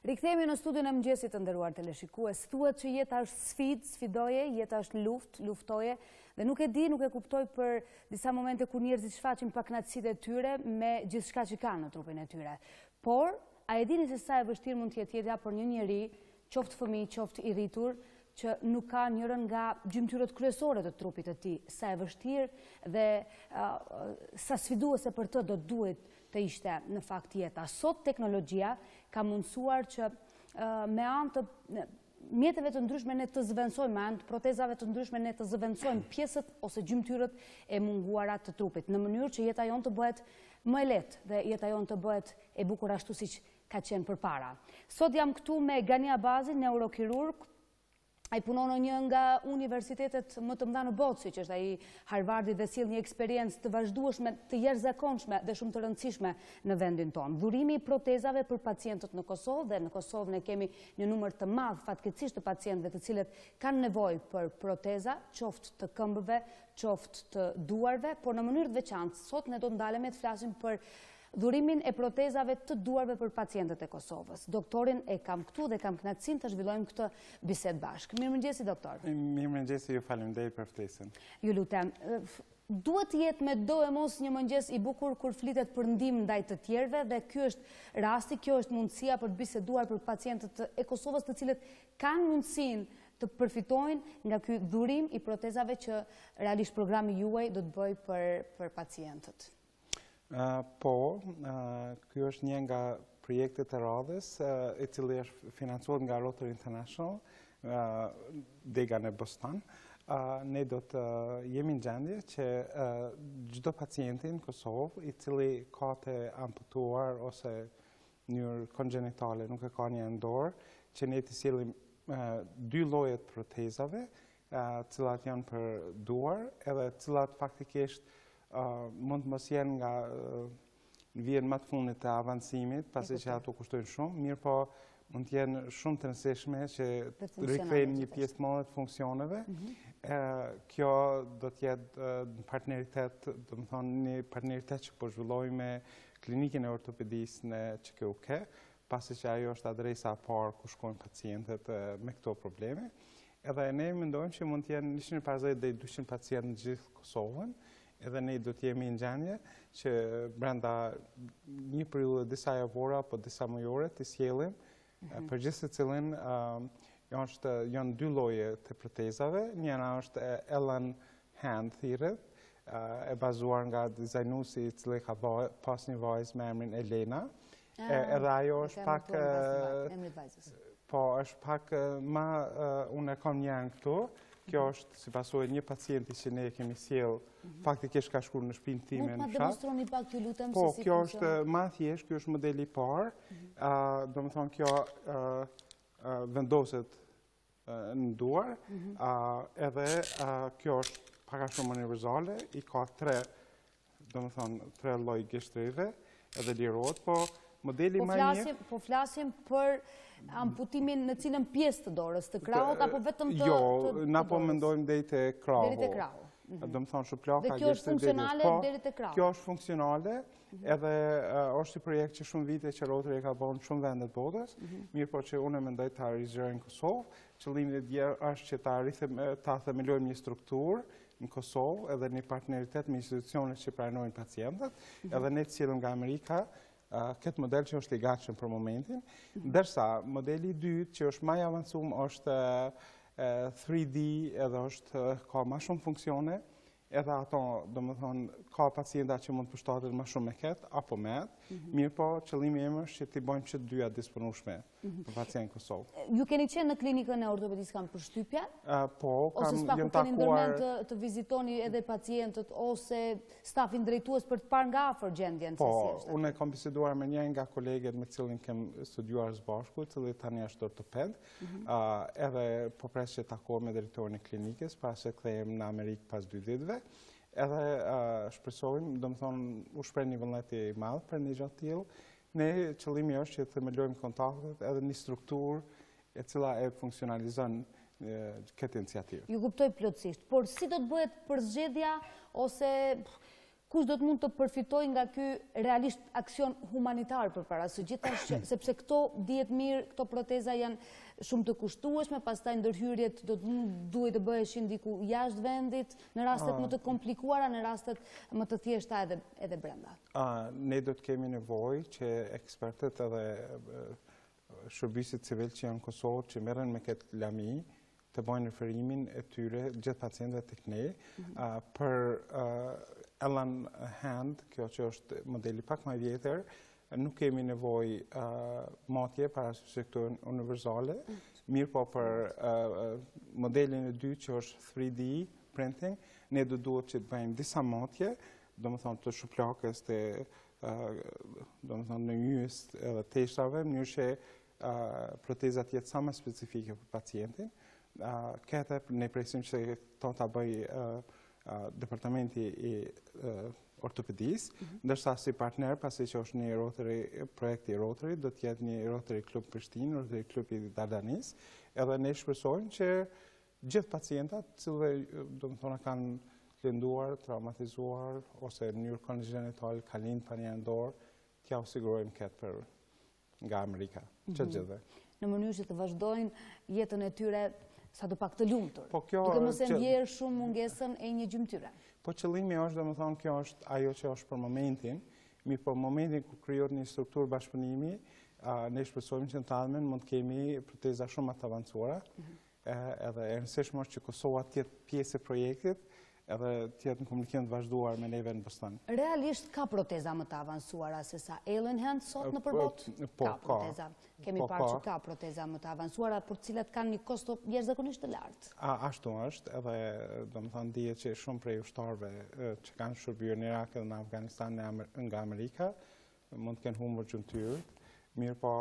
Rikthehemi në studion e mëngjesit të nderuar teleshikues. Thuhet që jeta është sfidë, sfidoje, jeta është luftë, luftoje dhe nuk e kuptoj për disa momente kur njerëzit shfaqin pakënaqësitë e tyre me gjithçka që kanë në trupin e tyre. Por, a e dini se sa e vështirë mund të jetë jeta për një njeri, qoftë fëmijë, qoftë i rritur, që nuk ka njërën nga gjymtyrët kryesore të trupit të tij, sa e vështirë dhe sa sfiduese për të do të duhet të ishte në fakt jeta. Sot teknologjia ka mundësuar që me anë të mjeteve të ndryshme ne të zëvendësojmë, me anë të protezave të ndryshme ne të zëvendësojmë pjesët ose gjymtyrët e munguara të trupit, në mënyrë që jeta jonë të bëhet më e lehtë dhe jeta jonë të bëhet e bukur ashtu siç ka qenë përpara. Sot jam këtu me Gani Abazi, neurokirurg. Ai punon në një nga universitetet më të mëdha në botë, siç është ai Harvardi, dhe sjell një eksperiencë të vazhdueshme, të jashtëzakonshme dhe shumë të rëndësishme në vendin tonë. Dhurimi i protezave për pacientët në Kosovë, dhe në Kosovë ne kemi një numër të madh fatkeqësisht të pacientëve të cilët kanë nevojë për proteza, qoftë të këmbëve, qoftë të duarve, por në mënyrë të veçantë sot ne do të ndalemi të flasim për dhurimin e protezave të duarve për pacientët e Kosovës. Doktorin e kam këtu dhe kam kënaqësinë të zhvillojmë këtë bisedë bashkë. Mirëmëngjesi, doktor. Mirëmëngjesi, ju faleminderit për ftesën. Ju lutem. Duhet të jetë me do e mos një mëngjes i bukur kur flitet për ndihmë ndaj të tjerëve, dhe ky është rasti, kjo është mundësia për të biseduar për pacientët e Kosovës, të cilët kanë mundësinë të përfitojnë nga ky dhurim i protezave që realisht programi juaj do të bëjë për pacientët. Po, kjo është një nga projektet e radhës, i cili është financuar nga Rotary International, dega në Boston. Ne do të jemi në gjendje që çdo pacienti në Kosovë, i cili ka të amputuar ose mënyrë kongenitale, nuk e ka një në dorë, që ne të sjellim dy llojet protezave, cilat janë për duar, edhe cilat faktikisht mund të mos jenë nga vjen më të fundit të avancimit, pasi që ato kushtojnë shumë, mirë po mund të jenë shumë të rëndësishme që rikthejnë një pjesë të madhe të funksioneve. Kjo do të jetë në partneritet, do të thonë një partneritet që po zhvillojmë me klinikën e ortopedisë në QKUK, pasi që ajo është adresa e parë ku shkojnë pacientët me këto probleme. Edhe ne mendojmë që mund të jenë 150 deri 200 pacientë në gjithë Kosovën, edhe ne do të jemi në gjendje që brenda një periudhe disa javore apo disa mujore të sjellim për gjithë secilin. Janë dy lloje të protezave. Njëra është Ellen Hand thirrët, e bazuar nga dizajnuesi i cili ka pas një vajzë me emrin Elena. Edhe ajo është pak është pak më unë kam një këtu. Kjo është si pasojë një pacienti që ne kemi sjell, faktikisht ka shkuar në shtëpinë time në fshat. Mund ta demonstroni pak, ju lutem, se si funksionon? Po, kjo është më thjesht, kjo është modeli i parë. Domethënë kjo vendoset në duar, edhe kjo është pak a shumë universale, i ka tre lloj gishtrive, edhe lirohet, po modeli më i mirë. Po flasim për amputimin në cilën pjesë të dorës, të krahut apo vetëm të dorës? Jo, na po mendojmë deri te krahu. Deri te krahu. Do të thonë shuplaka. Dhe kjo është funksionale deri te krahu. Kjo është funksionale, edhe është një projekt që shumë vite që Rotary ka bërë në shumë vende të botës, mirë po që unë mendoj ta realizojë në Kosovë. Qëllimi i është që ta themelojmë një strukturë në Kosovë, edhe një partneritet me institucionet që pranojnë pacientët, edhe ne të sjellim nga Amerika këtë model që është i gatshëm për momentin, ndërsa modeli i dytë që është më i avancuar është 3D, edhe ka më shumë funksione, edhe ato, domethënë, ka pacienta që mund të përshtatet më shumë me këtë apo me atë, mirë po qëllimi im është që t'i bëjmë që të dyja disponueshme për pacientë Kosovë. Ju keni qenë në klinikën e ortopedisë kam përshtypjen? Po, ose s'pa kur keni ndërmend të vizitoni edhe pacientët ose stafin drejtues për të parë nga afër gjendjen se si është? Po, unë kam biseduar me një nga kolegët me cilin kem studiuar së bashku, i cili tani është ortoped, edhe po pres që takohem me drejtorin e klinikës, pas se kthehem në Amerikë pas 2 ditëve. Edhe shpresojmë, do të thonë, u shpreh një vullnet i madh për një gjatë tillë. Ne qëllimi është që të themelojmë kontaktet edhe një strukturë e cila e funksionalizon këtë iniciativë. Ju kuptoj plotësisht, por si do të bëhet përzgjedhja ose kush do të mund të përfitoj nga ky realisht aksion humanitar përpara së gjithë, sepse këto dihet mirë, këto proteza janë shumë të kushtueshme, pastaj ndërhyrjet duhet të bëheshin diku jashtë vendit, në rastet më të komplikuara, në rastet më të thjeshta edhe brenda. Ne do të kemi nevojë që ekspertët edhe shërbisit civil që janë në Kosovë, që merren me këtë lami, të bëjnë referimin e tyre gjithë pacientëve tek ne për Ellen Hand, kjo që është modeli pak më vjetër, nuk kemi nevojë matje para sektor universale, mirë po për modelin e dytë që është 3D printing, ne duhet që të bëjmë disa matje, domethënë të shuplakës, domethënë në njës edhe teshtave, në mënyrë që protezat jetë sa më specifike për pacientin. Këtë ne presim që to ta bëj Departamenti i ortopedisë, ndërsa si partner, pasi që është një projekti Rotary, do të jetë një Rotary Klub Prishtinë, Rotary Klub i Dardanis, edhe ne shpresojmë që gjithë pacientat, cilëve domethënë kanë lënduar, traumatizuar, ose në mënyrë konjenital, kanë lindë pa një dorë, t'ja sigurojmë këtë për nga Amerika, që gjithëve. Në mënyrë që të vazhdojnë jetën e tyre sa do pak të lumtur, duke mos e ndjerë shumë mungesën e një gjymtyre. Po qëllimi është, domethënë, kjo është ajo që është për momentin, mirë për momentin ku krijohet një strukturë bashkëpunimi, ne shpresojmë që në të ardhmen mund të kemi proteza shumë më të avancuara, edhe e rëndësishme është që Kosova të jetë pjesë e projektit, edhe të jetë në komunikim të vazhduar me neve në Boston. Realisht ka proteza më të avancuara se sa Ellen Hand sot në përbot? Ka proteza. Kemi parë që ka proteza më të avancuara, për cilat kanë një kosto jashtëzakonisht të lartë. Ashtu është, edhe domethënë dihet që shumë prej ushtarëve që kanë shërbyer në Irak edhe në Afganistan nga Amerika, mund të kenë humbur gjymtyrë, mirë po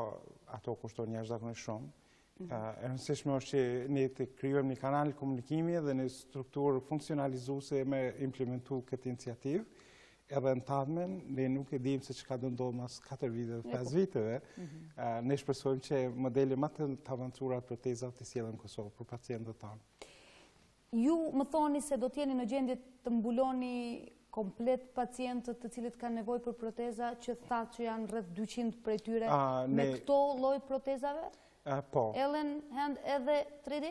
ato kushtojnë jashtëzakonisht shumë. E rëndësishme është që ne të krijojmë një kanal komunikimi dhe një strukturë funksionalizuese me implementu këtë iniciativë, edhe në të ardhmen, ne nuk e dim se çka do ndodhë mas 4 viteve, 5 viteve, ne shpresojmë që modele më të avancuara proteza të sjellën në Kosovë për pacientët tanë. Ju më thoni se do t'jeni në gjendje të mbuloni komplet pacientët të cilët kanë nevojë për proteza, që thatë që janë rreth 200 prej tyre me këto lloj protezave? Po. Ellen Hand edhe 3D?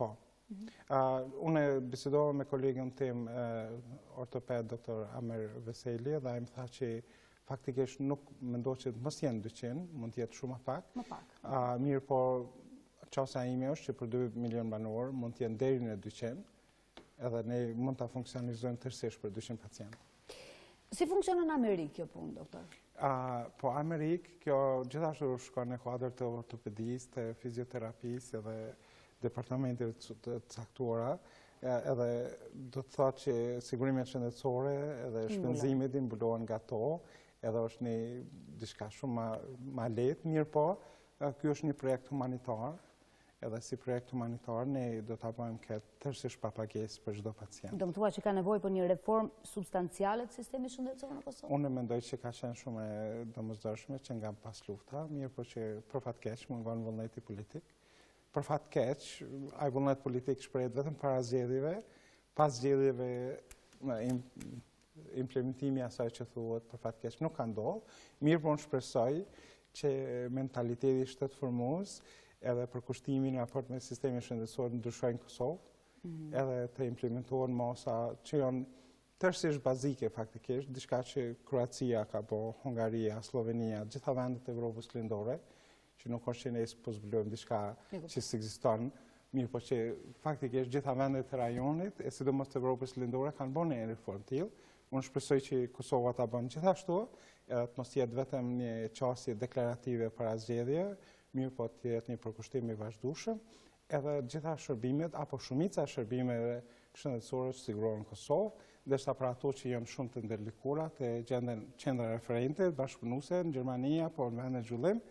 Po. Unë bisedova me kolegën tim, ortoped dr. Amer Veseli, dhe ai më tha që faktikisht nuk mendoj që mos jenë 200, mund të jetë shumë më pak. Më pak. Mirë, po çosa ime është që për 2 milion banor mund të jenë deri në 200, edhe ne mund ta funksionalizojmë tërësisht për 200 pacientë. Si funksionon në Amerikë kjo punë, doktor? Po Amerikë, kjo gjithashtu shkon në kuadër të ortopedisë, të fizioterapisë edhe departamentet të caktuara, edhe do të thotë që sigurimet shëndetësore edhe shpenzimet i mbulohen nga to, edhe është një diçka shumë më lehtë, mirë po, ky është një projekt humanitar, edhe si projekt humanitar ne do ta bëjmë këtë tërësisht pa pagesë për çdo pacient. Do të thuaj që ka nevojë për një reformë substanciale të sistemit shëndetësor në Kosovë? Unë mendoj që ka qenë shumë e domosdoshme që nga pas lufta, mirë po që për fat keq mungon vullneti politik. Për fat keq, ai vullnet politik shprehet vetëm para zgjedhjeve, pas zgjedhjeve implementimi i asaj që thuhet për fat keq nuk ka ndodhur. Mirë po unë shpresoj që mentaliteti shtetformues edhe për kushtimin e raport me sistemin shëndetësor ndryshojnë në Kosovë, edhe të implementohen mosa që janë tërësisht bazike faktikisht, diçka që Kroacia ka bo, Hungaria, Slovenia, gjitha vendet e Evropës lindore, që nuk është që ne po zbulojmë diçka që s'ekziston, mirë po që faktikisht gjitha vendet e rajonit, e sidomos të Evropës lindore, kanë bo një reformë tillë. Unë shpresoj që Kosova ta bën gjithashtu, edhe të mos jetë vetëm një qasje deklarative para zgjedhjeve, mirë po të jetë një përkushtim i vazhdueshëm, edhe gjitha shërbimet, apo shumica shërbimeve shëndetësore që sigurohen në Kosovë, ndërsa për ato që janë shumë të ndërlikuara, të gjenden qendra referente, bashkëpunuese në Gjermani apo në vende zhvillim,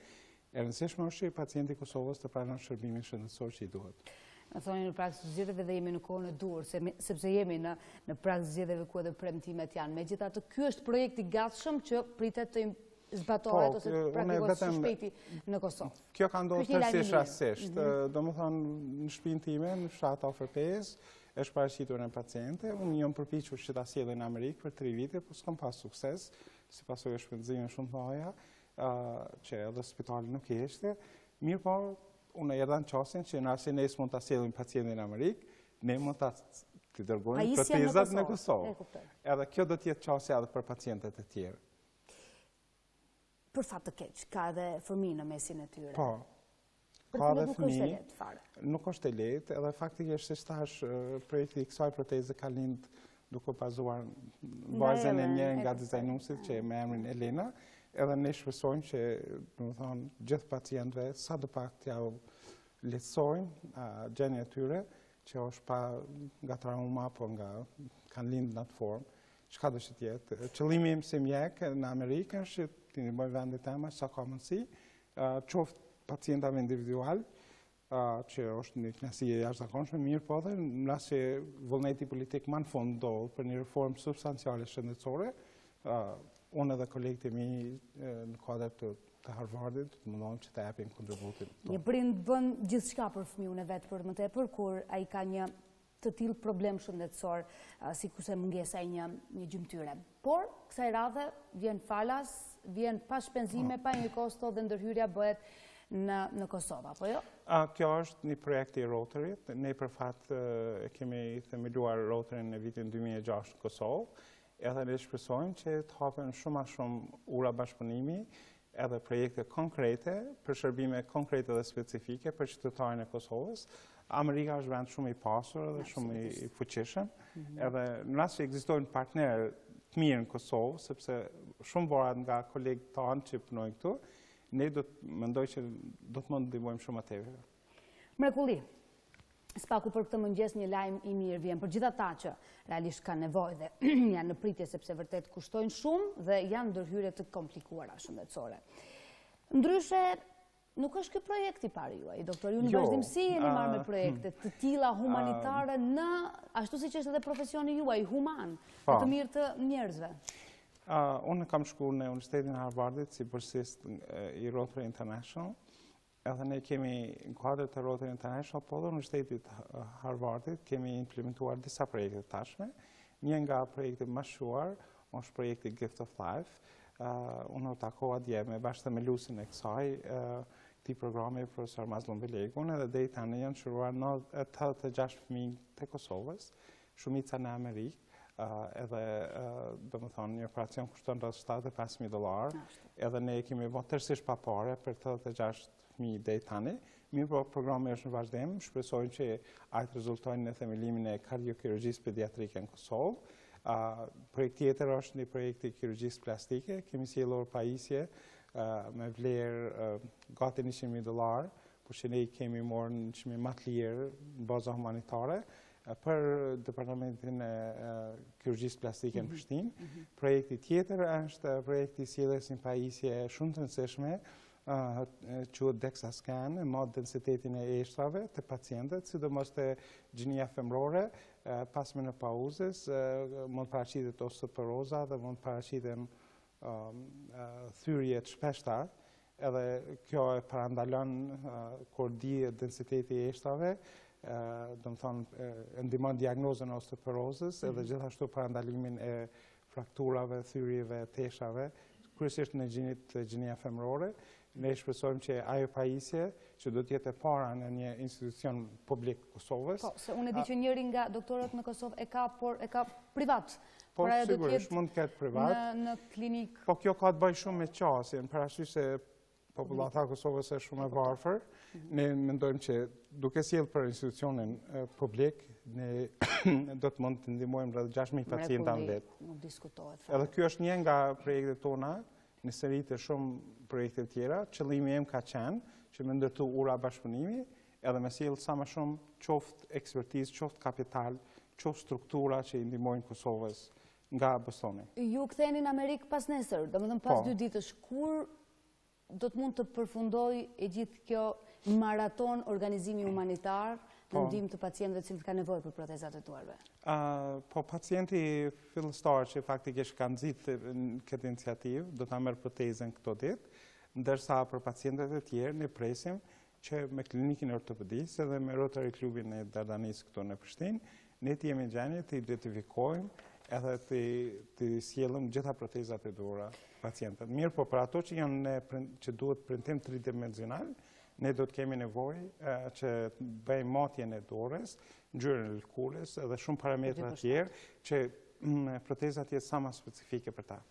e rëndësishme është që pacienti i Kosovës të pranon shërbimin shëndetësor që i duhet. Në thoni në prag të zgjedhjeve dhe jemi në kohën e dur, sepse jemi në prag të zgjedhjeve ku edhe premtimet janë. Megjithatë, ky është projekt i gatshëm që pritet të zbatohet ose të praktikohet së shpejti në Kosovë. Kjo ka ndodhur tërësisht rastësisht. Domethënë në shtëpinë time, në fshat afër 5, është paraqitur në paciente, unë jam përpiqur që ta sjellë në Amerikë për 3 vite, por s'kam pas sukses, si pasojë shpenzime shumë të mëdha, që edhe spitali nuk i ishte. Mirë po, unë e dhënë çastin që nëse ne s'mund ta sjellim pacientin në Amerikë, ne mund ta dërgojmë protezat në Kosovë. Edhe kjo do të jetë çasti edhe për pacientët e tjerë. Për fat të keq, ka edhe fëmijë në mesin e tyre. Po. Ka edhe fëmijë. Nuk është e lehtë, edhe faktikisht se tash projekti i kësaj proteze ka lind duke bazuar bazën e një nga dizajnuesit që me emrin Elena, edhe ne shpresojmë që, domethënë, gjithë pacientëve sa të pak t'ja lehtësojmë gjendjen e tyre, që është pa nga trauma, po nga kanë lind në atë formë. Çka do të jetë? Qëllimi im si mjek në Amerikë është që t'i ndihmoj vendit tema sa ka mundësi, qoftë pacientave individual, që është një knasi e jashtëzakonshme, mirë po dhe në rast që vullneti politik më në fund ndodh për një reformë substanciale shëndetësore, unë edhe kolegët e mi në kuadër të Harvardit, të mundojmë që të japim kontributin. Një prind bën gjithçka për fëmijën e vet për më tepër kur ai ka një të tillë problem shëndetësor, sikurse mungesa e një gjymtyre. Por kësaj radhe vjen falas, vjen pa shpenzime, pa një kosto dhe ndërhyrja bëhet në Kosovë, apo jo? Kjo është një projekt i Rotaryt. Ne për fat kemi themeluar Rotaryn në vitin 2006 në Kosovë, edhe ne shpresojmë që të hapen shumë a shumë ura bashkëpunimi, edhe projekte konkrete, për shërbime konkrete dhe specifike për qytetarin e Kosovës. Amerika është vend shumë i pasur dhe shumë i fuqishëm, edhe në rast që ekzistojnë partnerë të mirë në Kosovë, sepse shumë vorat nga kolegët tanë që punojnë këtu, ne mendoj që do të mund të ndihmojmë shumë më tepër. Mrekulli. Spaku për këtë mëngjes një lajm i mirë vjen për gjithë ata që realisht kanë nevojë dhe janë në pritje sepse vërtet kushtojnë shumë dhe janë ndërhyrje të komplikuara shëndetësore. Ndryshe, nuk është ky projekt i parë juaj, doktor, ju në vazhdimsi jeni marrë me projekte të tilla humanitare në ashtu siç është edhe profesioni juaj, human, të mirë të njerëzve. Unë kam shkuar në Universitetin e Harvardit si bursist i Rotary International. Edhe ne kemi në kuadër të Rotary International, po dhe në Universitetit Harvardit kemi implementuar disa projekte të tashme. Një nga projekte më shuar është projekti Gift of Life. Unë u takova dje me bashkë themeluesin e kësaj këtij programi, profesor Mazlum Belegun, edhe deri tani janë shuruar 86 fëmijë të Kosovës, shumica në Amerikë. Edhe domethënë një operacion kushton rreth $75,000, edhe ne kemi bërë tërësisht pa pare për 86 fëmijë deri tani. Mirë po programi është në vazhdim, shpresojmë që ai të rezultojnë në themelimin e kardiokirurgjisë pediatrike në Kosovë. Projekt tjetër është një projekt i kirurgjisë plastike, kemi sjellur pajisje me vlerë gati $100,000, por që ne kemi marrë në çmim më të lirë në baza humanitare për Departamentin e Kirurgjisë Plastike në Prishtinë. Projekti tjetër është projekti i sjelljes një pajisje shumë të rëndësishme, quhet DEXA-scan, me densitetin e eshtrave të pacientët, sidomos të gjinia femrore, pas menopauzës, mund paraqitet osteoporoza dhe mund paraqiten thyrje të shpeshta, edhe kjo e parandalon kur dihet densiteti i eshtrave, do të thonë ndihmon diagnozën e osteoporozës, edhe gjithashtu parandalimin e frakturave, thyrjeve, teshrave, kryesisht në gjinia femrore. Ne shpresojmë që ajo pajisje që do të jetë e para në një institucion publik Kosovës. Po, se unë e di që njëri nga doktorët në Kosovë e ka privat. Po, sigurisht mund të ketë privat. Në klinik. Po, kjo ka të bëjë shumë me qasjen, parasysh se popullata e Kosovës është shumë e varfër. Ne mendojmë që duke sjellë për institucionin publik, ne do të mund të ndihmojmë rreth 6,000 pacienta në vetë. Nuk diskutohet. Edhe ky është një nga projektet tona, në seri të shumë projekte tjera. Qëllimi im ka qenë që me ndërtu ura bashkëpunimi, edhe me sjellë sa më shumë qoftë ekspertizë, qoftë kapital, qoftë struktura që i ndihmojnë Kosovës nga Bostoni. Ju ktheheni në Amerikë pas nesër, domethënë pas 2 ditësh, kur do të mund të përfundoj e gjithë kjo maraton organizimi humanitar në ndihmë të pacientëve që kanë nevojë për protezat e duarve? Po pacienti fillestar që faktikisht ka nxitë këtë iniciativë do ta merr protezën këto ditë, ndërsa për pacientët e tjerë ne presim që me klinikën e ortopedisë edhe me Rotary Klubin e Dardanisë këtu në Prishtinë ne të jemi gjeni të identifikojmë edhe të sjellëm gjitha protezat e duhura pacientët. Mirë, po për ato që duhet printim tridimensional, ne do të kemi nevojë që bëjmë matjen e dorës, ngjyrën e lëkurës dhe shumë parametra tjerë që protezat jetë sa më specifike për ta.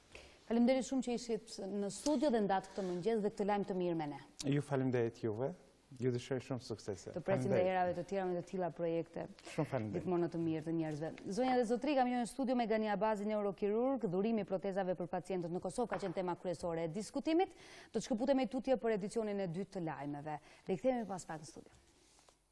Faleminderit shumë që ishit në studio dhe ndatë këtë mëngjes dhe këtë lajm të mirë me ne. Ju faleminderit juve. Ju dëshiroj shumë suksese. Të presim dhe herave të tjera me të tilla projekte. Shumë faleminderit. Gjithmonë të mirë të njerëzve. Zonja dhe zotri, kam qenë në studio me Gani Abazi, neurokirurg, dhurimi i protezave për pacientët në Kosovë ka qenë tema kryesore e diskutimit. Do të shkëputemi tutje për edicionin e dytë të lajmeve. Rikthehemi pas pak në studio.